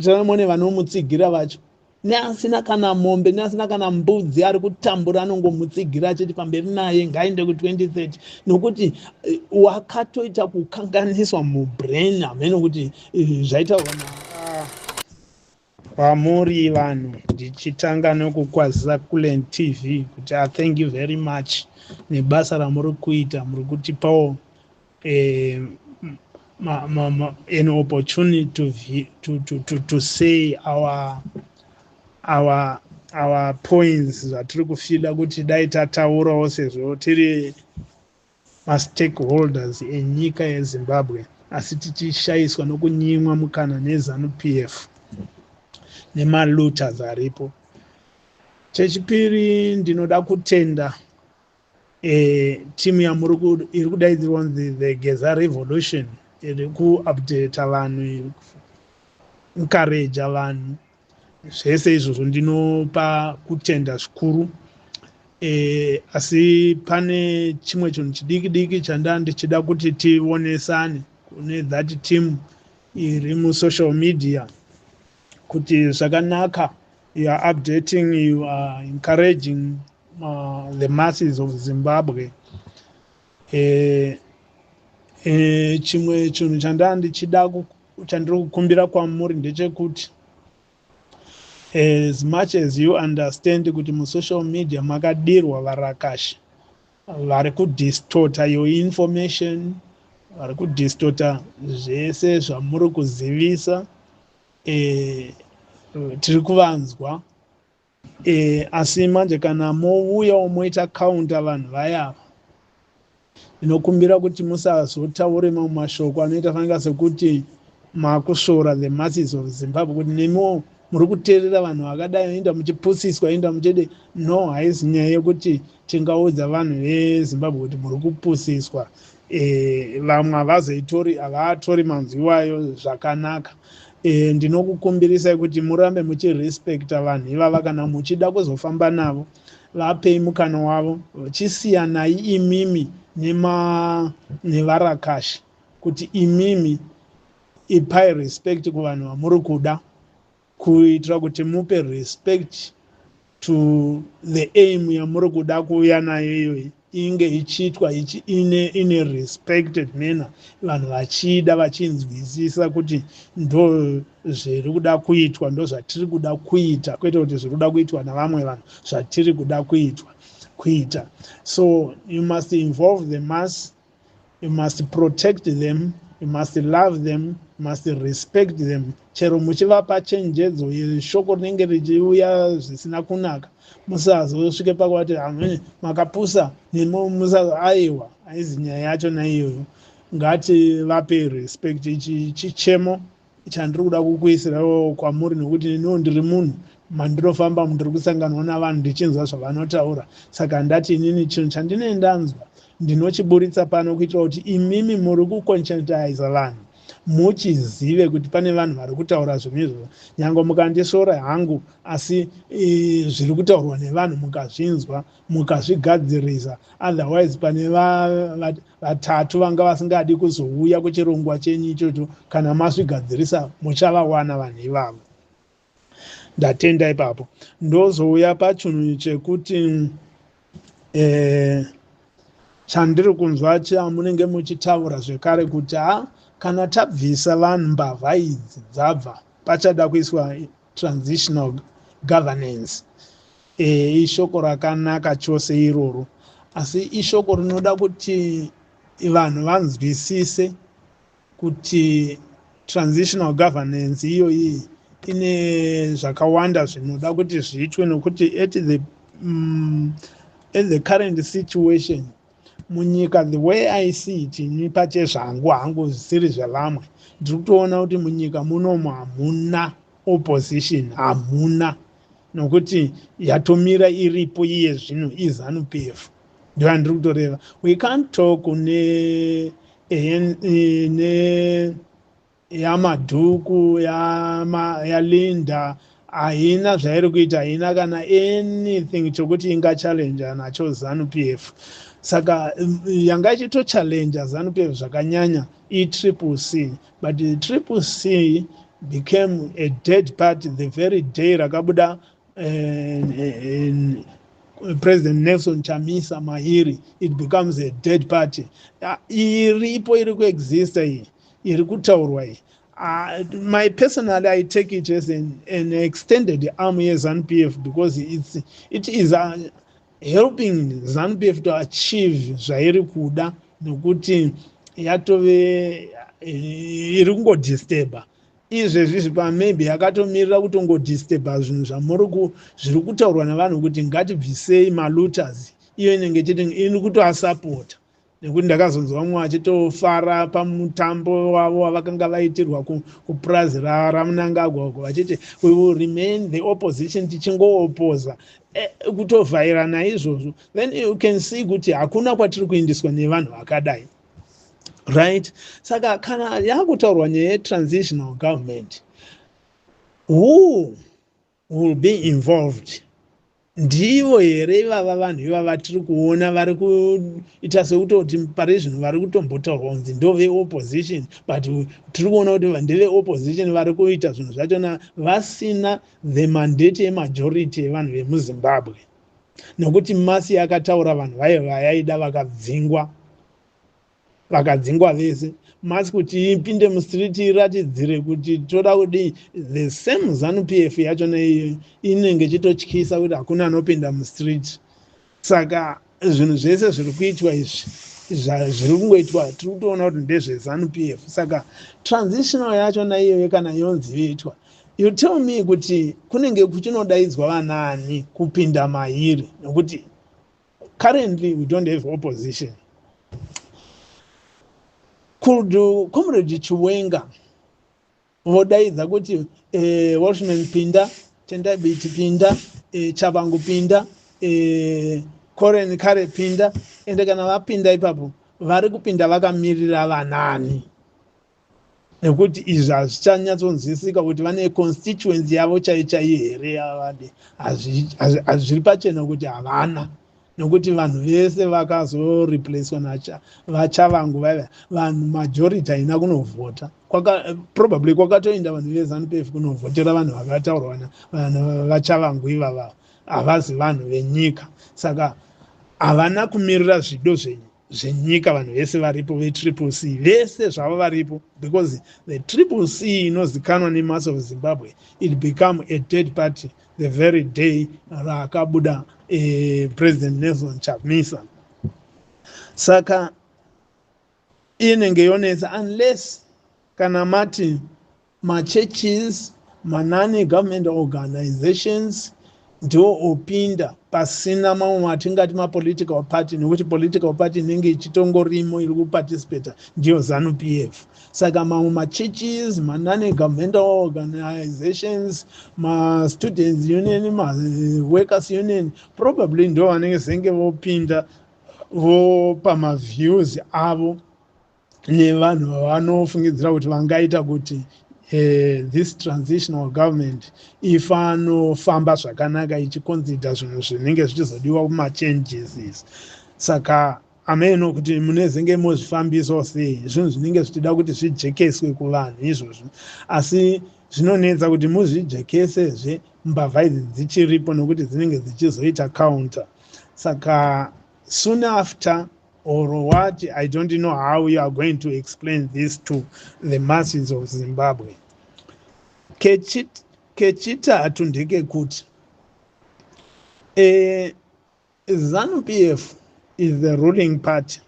Mone vanomutsigira vacho neasina kana mombe neasina kana mbudzi ari kutambura anongomutsigira achiti pamberi naye ngaende ku2030 nokuti wakatoita kukanganiswa mubrain hamene kuti zvaitaurwa kwamuri vanhu. Ndichitanga nokukwazisa Kulen TV kuti thank you very much nebasa ramuri kuita, muri kutipawo an opportunity to say our points zvatiri kufila kuti dai tataurawo sezvo tiri mastakeholders enyika yeZimbabwe asi tichishayiswa nokunyimwa mukana neZANU-PF nemalutas aripo. Chechipiri, ndinoda kutenda timu yamuri iri kudaidzirwa the Geza Revolution iri kuupdata vanhu, encourage vanhu. Zvese izvozvo ndinopa kutenda zvikuru. Asi pane chimwe chinhu chidiki chanda ndichida kuti tionesane kune that team iri musocial media kuti zvakanaka, you are updating, you are encouraging the masses of Zimbabwe. Chimwe chinhu chanda ndichida chandiri kukumbira kwamuri ndechekuti as much as you understand kuti musocial media makadirwa varakashi vari kudistorta your information, vari kudistorta zvese zvamuri kuzivisa, tiri kuvanzwa. Asi manje kana mouyawo moita kaunta vanhu vayava, ndinokumbira kuti musazotaure mamwe mashoko anoita fanira sekuti makusvora the masses of Zimbabwe kuti nemiwo muri kuteerera vanhu vakadai enda muchipusiswa, enda muchide. No, haisi nyaya yekuti tingaudza vanhu veZimbabwe kuti muri kupusiswa. Vamwe havatori manzwi iwayo zvakanaka. Ndinokukumbirisai kuti murambe muchirespecta vanhu ivava. Kana muchida kuzofamba navo, vapei mukana wavo, chisiyanai imimi nevarakashi, kuti imimi ipai respect kuvanhu vamuri kuda, kuitira kuti mupe respect to the aim yamuri kuda kuuya nayo iyoyi inge ichiitwa ine respected manner, vanhu vachida vachinzwisisa kuti ndo zviri kuda kuitwa, ndo zvatiri kuda kuita, kwete kuti zviri kuda kuitwa navamwe vanhu, zvatiri kuda kuita. So you must involve the mass, you must protect them, you must love them, you must respect them. Chero muchivapa chenjedzo yeshoko rinenge richiuya zvisina kunaka, musazosvike pakuti amweni makapusa aiwa, haizi nyaya yacho naiyoyo. Ngati vape respect. Ichi chichemo chandiri kuda kukuisirawo kwamuri nokuti ndiri munhu mandinofamba ndiri kusanganwa navanhu ndichinzwa zvavanotaura. Saka ndati inini chinhu chandine ndanzwa ndinochiburitsa pano kuitira kuti imimi muri kuconchentize vanhu muchizive kuti pane vanhu vari kutaura zvinhu izvo. Nyange mukandisvora hangu, asi zviri kutaurwa nevanhu mukazvinzwa, mukazvigadzirisa. Otherwise pane vatatu vanga vasingadi kuzouya kuchirongwa chenyu ichocho, kana mazvigadzirisa muchavawana vanhu ivavo. Ndatenda ipapo. Ndozouya pachinhu chekuti chandiri kunzwa chamunenge muchitaura zvekare kuti kana tabvisa vanhu mbavha idzi dzabva, pachada kuiswa transitional governance. Ishoko rakanaka chose iroro, asi ishoko rinoda kuti vanhu vanzwisise kuti transitional governance iyoyi ine zvakawanda zvinoda kuti zviitwe, nokuti at the current situation munyika, the way I see it, ini pachezvangu hangu zvisiri zvevamwe, ndiri kutoona kuti munyika munomu hamuna opposition, hamuna, nokuti yatomira iripo iye zvino iZANU-PF. Ndio ndiri kutoreva. We can't talk ne yamadhuku yalinda, haina zvairi kuita, haina kana anything chokuti inga challenge nacho ZANU-PF. Saka yanga ichito challenge ZANU-PF zvakanyanya iCCC, but iCCC became a dead party the very day rakabuda President Nelson Chamisa Mahiri, it becomes a dead party. Iripo iri kuexista iyi, iri kutaurwa iyi. My personally, I take it as an extended arm as ZANU-PF because it is helping ZANU-PF to achieve zvairi kuda nokuti yatove iri kungodisturba izvezvi maybe yakatomirira kutongodisturba zvinhu zviri kutaurwa navanhu kuti ngatibvisei malutas iyo inenge chiti iri kutoasapota nekuti ndakazonzwa mumwe achitofara pamutambo wavo wavakanga vaitirwa kupurazi raMnangagwa vachiti we will remain the opposition tichingoopoza kutovhaira naizvozvo, then you can see kuti hakuna kwatiri kuindiswa nevanhu vakadai, right? Saka kana yakutaurwa nyaya transitional government, who will be involved? Ndivo here vava vanhu ivava tiri kuona vari kuita sekutoti pari zvino vari kutombotaurwa kunzi ndove opposition, but tiri kuona kuti ndeve opposition vari kuita zvinhu zvachona vasina the mandate emajority evanhu vemuZimbabwe, nokuti masi yakataura vanhu vayo vayaida vakadzingwa vese. Masi kuti ipinde mustriti iratidzire kuti toda kudi the same ZANU-PF yachona iyo inenge chitotyisa kuti hakuna anopinda mustriti. Saka zvinhu zvese zviri kuitwa izvi zviri kungoitwa tiri kutoona kuti ndezve ZANU-PF. Saka transitional yachona iyoyo kana yonzi yoitwa, you tell me kuti kunenge kuchinodaidzwa vanani kupinda Mahiri, nokuti currently we don't have opposition. Could Comrade Chiwenga vodaidza kuti Watchman pinda, Tendabiti pinda, Chabangu pinda, Koren Kare pinda, ende kana vapinda ipapo vari kupinda vakamirira vanani, nekuti izvi hazvichanyatsonzwisika kuti vane constituency yavo chaichai here avade, hazviri pachena kuti havana, nokuti vanhu vese vakazoreplacewa vachavangu vaya vanhu majority haina kunovhota, probably kwakatoinda vanhu veZANU-PF kunovhotera vanhu vakataurwa vanhu vachavangu ivava, havazi vanhu venyika. Saka havana kumirira zvido zvenyika vanhu vese varipo veCCC vese zvavo varipo, because the CCC inozikanwa nemass of Zimbabwe, it become a dead party the very day rakabuda President Nelson Chamisa. Saka inenge yonetsa unless kana mati churches, manani government organizations ndio opinda pasina mamwe matingati political party, nekuti political party inenge ichitongorimo iri kuparticipate ndiyo ZANU-PF. Saka mamwe churches, manani governmental organizations, students union, workers union, probably ndio vanenge zenge vopinda vopa views avo nevanhu vanofungidzira kuti vangaita kuti this transitional government ifanofamba zvakanaka ichiconsider zvinhu zvinenge zvichizodiwa kumachanges. Saka ameno kuti munezenge mozvifambiso sei zvinhu zvinenge zvichida kuti zvijekeswe kuvanhu izvozvo, asi zvinonetsa kuti muzvijekesezve mbavha idzi dzichiripo nokuti dzinenge dzichizoita counter. Saka soon after or what, I don't know how you are going to explain this to the masses of Zimbabwe. Kechitatu ndekekuti ZANU-PF is the ruling party.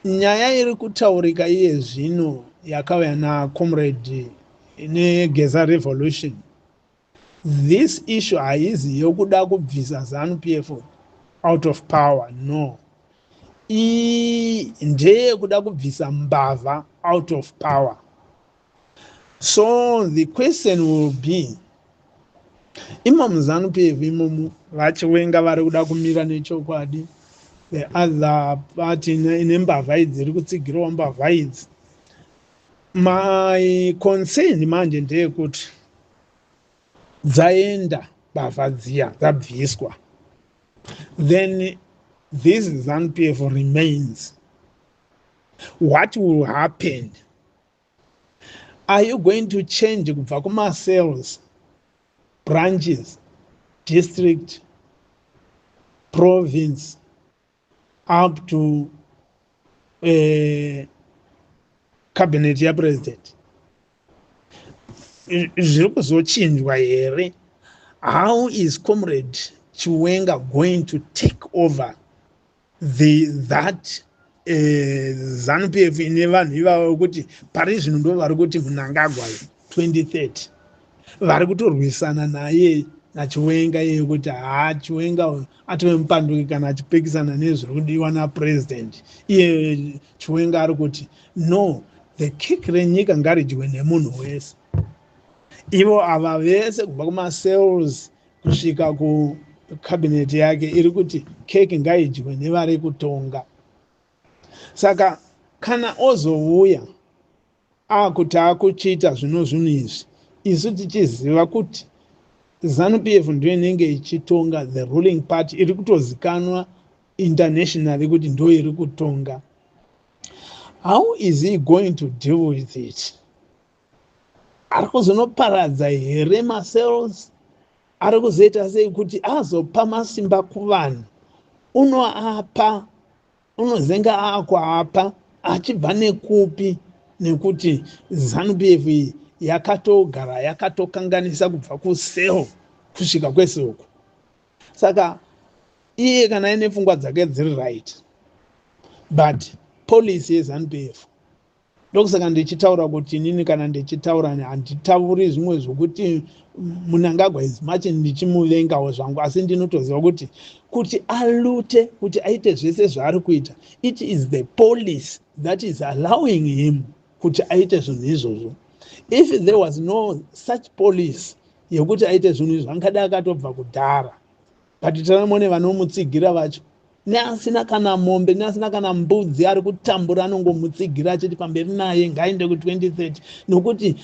Nyaya iri kutaurika iye zvino yakauya naComrade neGeza Revolution, this issue haizi yokuda kubvisa ZANU-PF out of power, no. Ndeye kuda kubvisa mbavha out of power. So the question will be, imomu ZANU-PF imomu vachiwenga vari kuda kumira nechokwadi, the other party ine mbavha idzi iri kutsigirawo mbavha idzi. My concern manje ndeyekuti dzaenda mbavha dziya dzabviswa, then this ZANU-PF remains. What will happen? Are you going to change kubva kuma-cells, branches, district, province, up to cabinet yapresident? Zviri kuzochinjwa here? How is Comrade Chiwenga going to take over that ZANU-PF ine vanhu ivavo kuti pari zvino ndo vari kuti Mnangagwa 2030 vari kutorwisana naye naChiwenga iye kuti Chiwenga atove mupanduki kana achipikisana nezviri kudiwa napresident. Iye Chiwenga ari kuti no, the kick renyika ngaridyiwe nemunhu wese. Ivo ava vese kubva kuma-cells kusvika kucabinet yake iri kuti keke ngaidyiwe nevari kutonga. Saka kana ozouya akuti akuchiita zvinhu izvi, isu tichiziva kuti ZANU-PF ndiyo inenge ichitonga, the ruling party iri kutozikanwa internationally kuti ndo iri kutonga. How is he going to deal with it? Ari kuzonoparadza here ma-cells? Ari kuzoita sei kuti azopa masimba kuvanhu? Unoapa, unozenga akuapa achibva nekupi? Nekuti ZANU-PF yakatogara yakatokanganisa kubva kuseo kusvika kwese uku. Saka iye kana ine pfungwa dzake dziri right, but policy yeZANU-PF ndokusaka ndichitaura kuti inini kana ndichitaura handitauri zvimwe zvokuti Mnangagwa is much ndichimuvengawo zvangu, asi ndinotoziva kuti alute, kuti aite zvese zvaari kuita, it is the police that is allowing him kuti aite zvinhu izvozvo. If there was no such police yekuti aite zvinhu izvo angada akatobva kudhara. But taramone vanomutsigira vacho neasina kana mombe neasina kana mbudzi ari kutambura anongomutsigira achiti pamberi naye ngaende ku2030 nokuti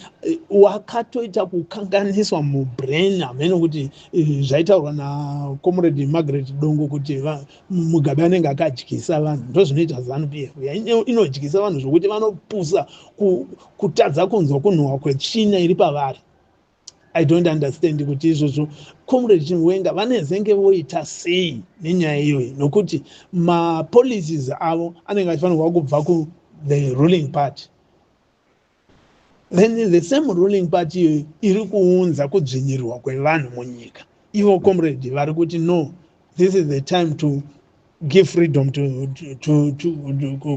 wakatoita kukanganiswa mubrain. Hamene kuti zvaitaurwa naComrade Margaret Dongo kuti Mugabe anenge akadyisa vanhu. Ndozvinoita ZANU-PF, inodyisa vanhu zvokuti vanopusa kutadza kunzwa kunhuhwa kwetsvina iri pavari. I don't understand kuti izvozvo Comrade Chiwenga vanezenge voita sei nenyaya iyoyi, nokuti ma-policies avo anenge achifanirwa kubva ku-the ruling party. Then the same ruling party iyoyi iri kuunza kudzvinyirirwa kwevanhu munyika. Ivo Comrade vari kuti no, this is the time to give freedom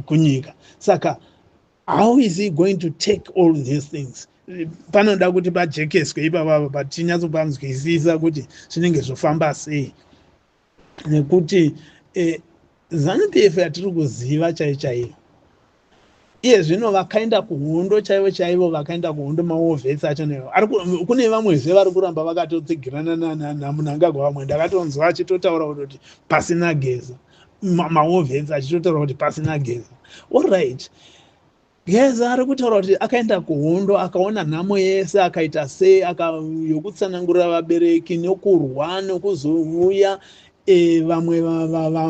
kunyika. Saka how is he going to take all these things? Panoda kuti pajekeswe ipapa patinyatsopanzwisisa kuti zvinenge zvofamba sei, nekuti ZANU-PF yatiri kuziva chaiyo iye zvino vakaenda kuhondo chaivo vakaenda kuhondo maovhesi acho nayo kune vamwezve vari kuramba vakatotsigirana naMnangagwa. Vamwe ndakatonzwa achitotaura kuti pasina geza, maovhesi achitotaura kuti pasina geza. All right, Geza ari kutaura kuti akaenda kuhondo akaona nhamo yese akaita sei yokutsanangurira vabereki nokurwa nokuzouya vamwe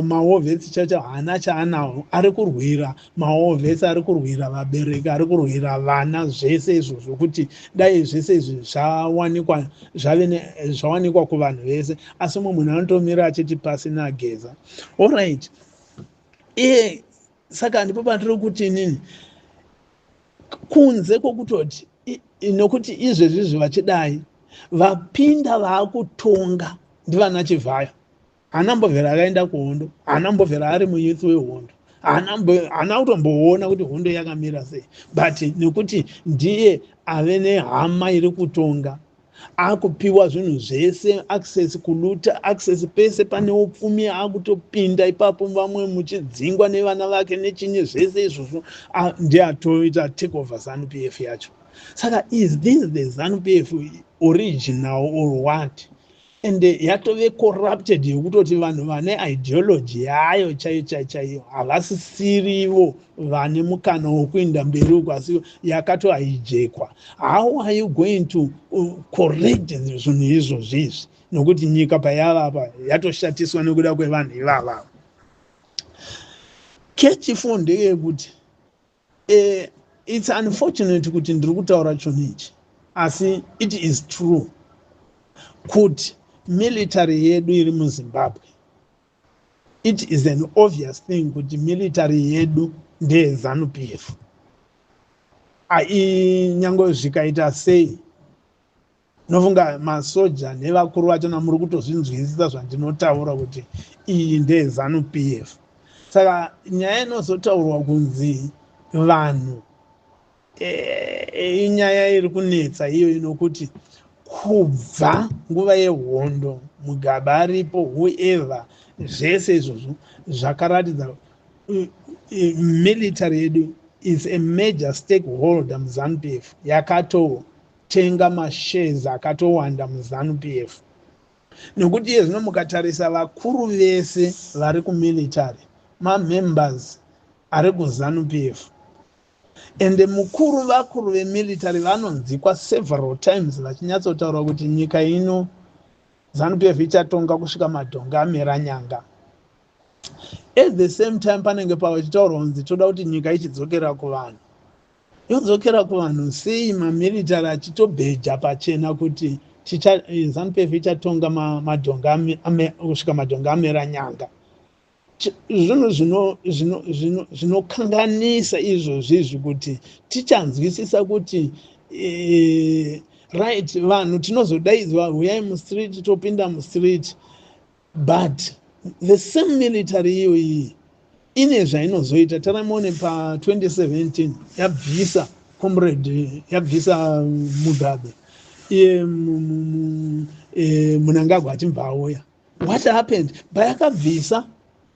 maovhesi chacho hana chaanawo, ari kurwira maovhesi, ari kurwira vabereki, ari kurwira vana, zvese izvo zvokuti dai zvese izvi zvawanikwa kuvanhu vese, asi mumwe munhu anotomira achiti pasina Geza. All right, saka ndipo pandiri kuti inini kunze kwokutoti nokuti izvezvizvi vachidai vapinda vaakutonga ndivana Chivhaya. Haana mbovhera akaenda kuhondo, haana mbovhera ari muyuthi wehondo, haana kutomboona kuti hondo yakamira sei, but nekuti ndiye ave nehama iri kutonga, akupiwa zvinhu zvese, access kuluta, access pese pane upfumi, akutopinda ipapo, vamwe muchidzingwa nevana vake nechinye, zvese izvozvo ndiye atoita take over ZANU-PF yacho. Saka is this the ZANU-PF original or what? And yatove corrupted yekutoti vanhu vane ideology yayo chaiyo havasisirivo vane mukana wokuenda mberi uko, asi yakatohijekwa. How are you going to correct zvinhu izvozvo izvi, nokuti nyika payavapa yatoshatiswa nekuda kwevanhu ivava? Kechifu ndeyekuti it's unfortunate kuti ndiri kutaura chinhu ichi, asi it is true kuti military yedu iri muZimbabwe, it is an obvious thing kuti military yedu ndeye ZANU-PF. Nyange zvikaita sei, nofunga masoja nevakuru vachona muri kutozvinzwisisa zvandinotaura kuti iyi ndeye ZANU-PF. Saka nyaya inozotaurwa kunzi vanhu inyaya iri kunetsa iyo inokuti kubva nguva yehondo Mugabe aripo whoever, zvese izvozvo zvakaratidza military yedu is a major stakeholder muZANU-PF, yakatotenga mashares akatowanda muZANU-PF. Nekuti izvino mukatarisa vakuru vese vari kumilitary mamembers ari kuZANU-PF, ende vakuru vemilitary vanonzikwa several times vachinyatsotaura kuti nyika ino ZANU-PF ichatonga kusvika madhonga amera nyanga. At the same time panenge pachitaurwa kunzi toda kuti nyika ichidzokera kuvanhu. Yodzokera kuvanhu sei mamilitary achitobheja pachena kuti ZANU-PF ichatonga kusvika madhonga amera nyanga. Zvinhu zvinokanganisa izvozvizvi kuti tichanzwisisa kuti right, vanhu tinozodaidzwa huyai mustreet, topinda mustreet, but the same military iyoyi ine zvainozoita. Taramone pa2017 yabvisa comrade, yabvisa Mugabe, Mnangagwa achibva auya. What happened? Bayakabvisa,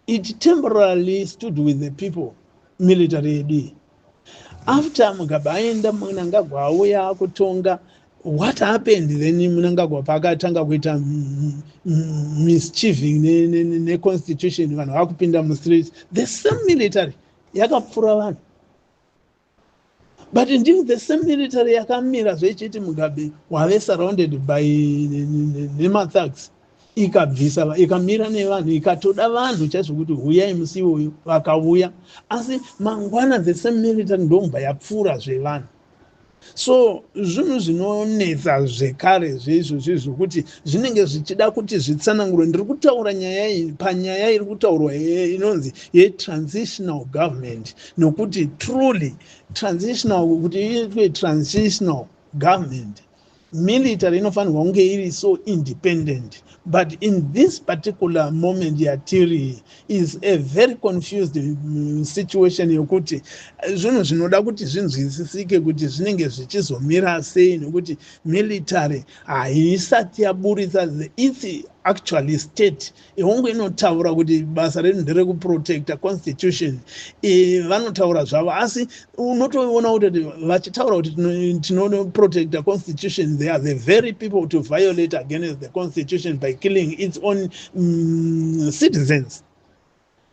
it temporarily stood with the people, military AD. After Mugabe aenda, Mnangagwa auya kutonga, what happened then? Mnangagwa pakatanga kuita mischieving ne constitution, vanhu vakupinda mu streets, the same military yakapfura vanhu. But indeed the same military yakamira zvechiti Mugabe wave surrounded by nema thugs, ikabvisa ikamira nevanhu ikatoda vanhu chaizvo kuti huyai musi uyu, vakauya. Asi mangwana the same military ndomba yapfura zvevanhu. So zvinhu zvinonetsa zvekare zvezvo kuti zvinenge zvichida kuti zvitsanangurwe. Ndiri kutaura nyaya iyi panyaya iri kutaurwa inonzi ye-transitional government, nokuti truly transitional, kuti iitwe transitional government, military inofanirwa kunge iri so independent. But in this particular moment yatiri is a very confused situation yokuti zvinhu zvinoda kuti zvinzwisisike kuti zvinenge zvichizomira sei, nekuti military haisati yaburitsa its actually state. Ihongo inotaura kuti basa redu ndere kuprotecta constitution, vanotaura zvavo, asi unotoona kuti vachitaura kuti tinoprotecta constitution, they are the very people to violate against the constitution by killing its own citizens.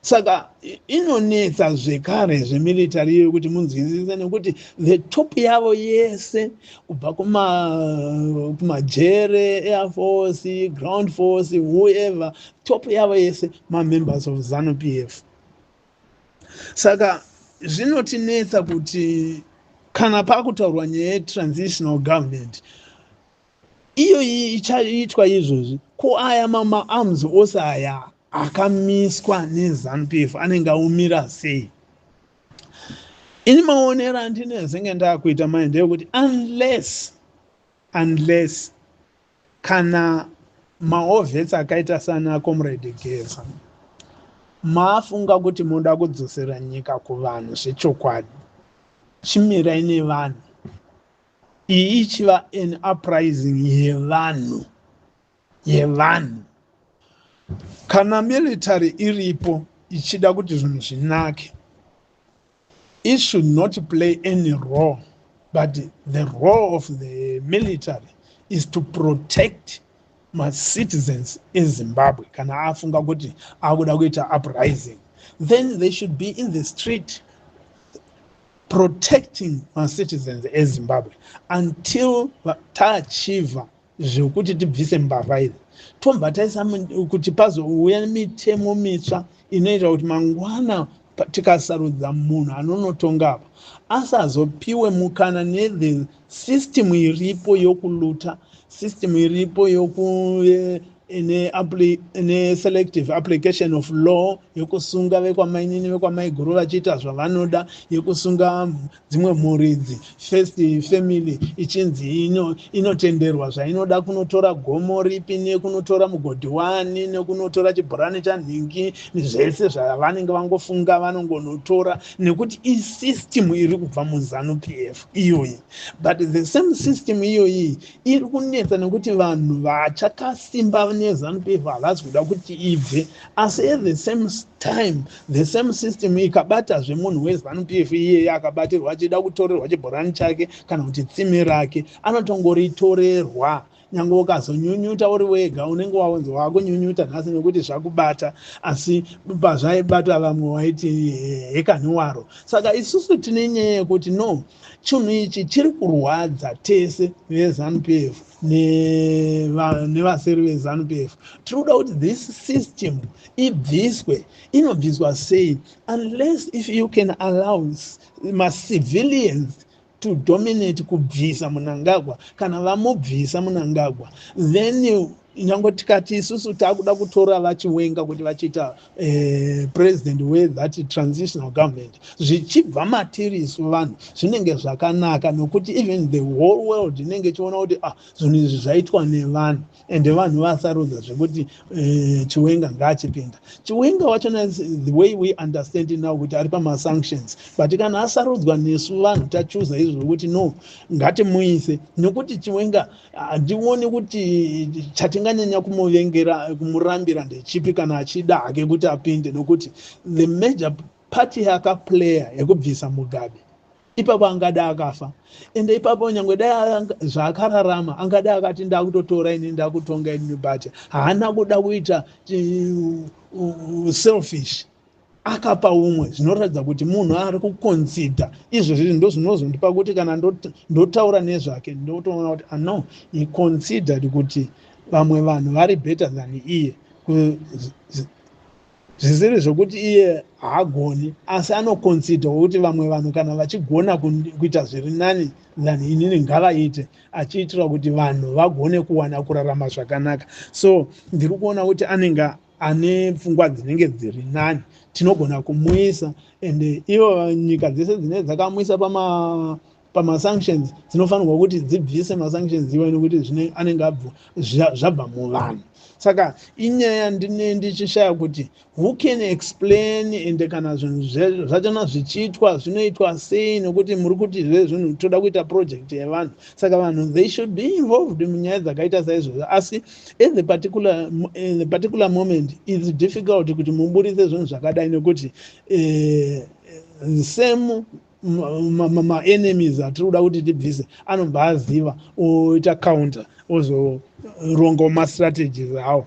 Saka inonetsa zvekare zvemilitary iyo kuti munzwisise, nekuti the top yavo yese kubva kumajere, air force, ground force, whoever, top yavo yese members of ZANU-PF. Saka zvinotinetsa kuti kana pakutaurwa nyaya ye-transitional government, iyo ichaitwa izvozvi ko aya mama-arms ose aya akamiswa neZANU-PF anenge aumira sei. Ini maonero andine zenge ndakuita maende ekuti unless kana maovhets akaita sana comrade Geza mafunga kuti moda kudzosera nyika kuvanhu zvechokwadi, chimirai nevanhu, iyi ichiva an uprising yevanhu. Kana military iripo ichida kuti zvinhu zvinake, it should not play any role, but the role of the military is to protect my citizens in Zimbabwe. Kana afunga kuti akuda kuita uprising, then they should be in the street protecting my citizens in Zimbabwe until taachiva zvekuti tibvise mbavha idzi. Tombataisa kuti pazouya mitemo mitsva inoita kuti mangwana tikasarudza munhu anonotonga apa asazopiwe mukana nethe system iripo yokuluta, system iripo ine selective application of law yokusunga vekwamainini vekwamaiguru vachiita zvavanoda, yokusunga dzimwe mhuridzi first family ichinzi inotenderwa zvainoda kunotora gomo ripi nekunotora mugodhi wani nekunotora chibhorani chanhingi zvese zvavanenge vangofunga vanongonotora nekuti isystem iri kubva muZANU-PF iyoyi. But the same system iyoyi iri kunetsa nekuti vanhu vachakasimba neZANU-PF havasi kuda kuti ibve, asi at the same time the same system ikabatazve munhu weZANU-PF iyeye akabatirwa achida kutorerwa chibhorani chake kana kuti tsime rake anotongoritorerwa. Nyange ukazonyunyuta uri wega unenge waonzi wakunyunyuta nhasi nekuti zvakubata, asi pazvaibata vamwe waiti hekaniwaro. Saka isusu tine nyaya yekuti no, chinhu ichi chiri kurwadza tese veZANU-PF nevaseri veZANU-PF. Tinoda kuti this system ibviswe. Inobviswa sei? Unless if you can allow civilians to dominate kubvisa Mnangagwa, kana vamubvisa Mnangagwa, then nyange tikati isusu takuda kutora vachiwenga kuti vachiita president that transitional government, zvichibva matiri isu vanhu zvinenge zvakanaka nokuti even the whole world inenge ichiona kuti zvinhu izvi zvaitwa nevanhu ende vanhu vasarudza zvekuti chiwenga ngaachipinda. Chiwenga wachona the way we understand it now kuti ari pamasanctions, but kana asarudzwa nesu vanhu tachuza izvo kuti no, ngatimuise, nokuti chiwenga handioni kuti chatinganyanya kumurambira ndechipi kana achida hake kuti apinde, nokuti the major party yakaplayer yekubvisa Mugabe ipapo angada akafa, ende ipapo nyangwe dai zvakararama angada akati ndakutotora ini ndakutonga ini, but haana kuda kuita selfish, akapa umwe. Zvinoratidza kuti munhu ari kuconsider izvozvi ndo zvinozondipa kuti kana ndotaura nezvake ndotoona kuti no, he considered kuti vamwe vanhu vari better than iye, zvisiri zvokuti iye haagoni, asi anoconsider kuti vamwe vanhu kana vachigona kuita zviri nani than inini ngavaite, achiitira kuti vanhu vagone kuwana kurarama zvakanaka. So ndiri kuona kuti anenge ane pfungwa dzinenge dziri nani, tinogona kumuisa, ende ivo nyika dzese dzinenge dzakamuisa pamasanctions dzinofanirwa kuti dzibvise masanctions iwe nekuti anenge zvabva muvanhu. Saka inyaya ndichishaya kuti who can explain, ende kana zvinhu zvachona zvichiitwa zvinoitwa sei, nokuti muri kuti zvinhu toda kuita project yevanhu. Saka vanhu they should be involved munyaya dzakaita saizvozvo, asi in the particular moment it's difficult kuti muburitse zvinhu zvakadai nekuti same ma-enemies atiri kuda kuti tibvise anobva aziva oita counter ozoronga ma-strategies awo.